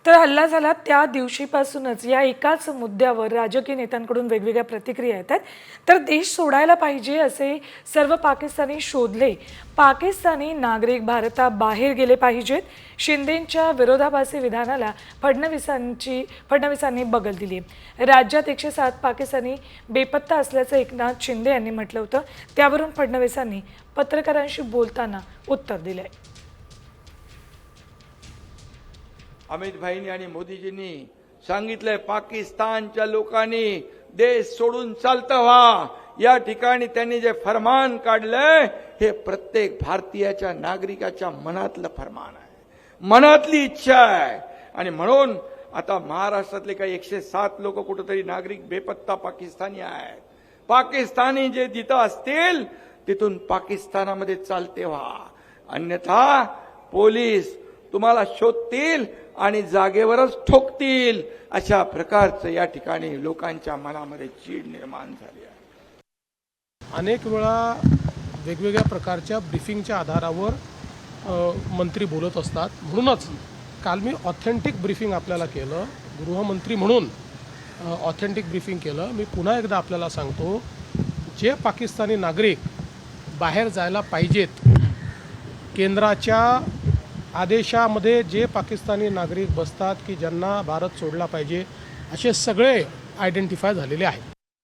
तर हल्ला झाला त्या दिवशीपासूनच या एकाच मुद्द्यावर राजकीय नेत्यांकडून वेगवेगळ्या प्रतिक्रिया येतात। तर देश सोडायला पाहिजे असे सर्व पाकिस्तानी शोधले, पाकिस्तानी नागरिक भारताबाहेर गेले पाहिजेत, शिंदेंच्या विरोधाभासी विधानाला फडणवीसांनी बगल दिली। राज्यात 107 पाकिस्तानी बेपत्ता असल्याचं एकनाथ शिंदे यांनी म्हटलं होतं। त्यावरून फडणवीसांनी पत्रकारांशी बोलताना उत्तर दिलंय। अमित भाईंनी आणि मोदीजींनी सांगितलंय पाकिस्तानच्या लोकांनी देश सोडून चालतं व्हा। या ठिकाणी त्यांनी जे फरमान काढलंय हे प्रत्येक भारतीयाच्या नागरिकाच्या मनातलं फरमान आहे, मनातली इच्छा आहे। आणि म्हणून आता महाराष्ट्रातले काही 107 लोक कुठेतरी नागरिक बेपत्ता पाकिस्तानी आहेत। पाकिस्तानी जे जिथं असतील तिथून पाकिस्तानामध्ये चालते व्हा, अन्यथा पोलीस तुम्हाला शोधतील आणि जागेवरच ठोकतील। अशा प्रकारचं या ठिकाणी लोकांच्या मनामध्ये चीड निर्माण झाली आहे। अनेक वेळा वेगवेगळ्या प्रकारच्या ब्रीफिंगच्या आधारावर मंत्री बोलत असतात। म्हणूनच काल मी ऑथेंटिक ब्रीफिंग आपल्याला केलं, गृहमंत्री म्हणून ऑथेंटिक ब्रीफिंग केलं। मी पुन्हा एकदा आपल्याला सांगतो, जे पाकिस्तानी नागरिक बाहेर जायला पाहिजेत, केंद्राच्या आदेशामध्ये जे पाकिस्तानी नागरिक बसतात की ज्यांना भारत सोडला पाहिजे, असे सगळे आयडेंटिफाय झालेले आहेत।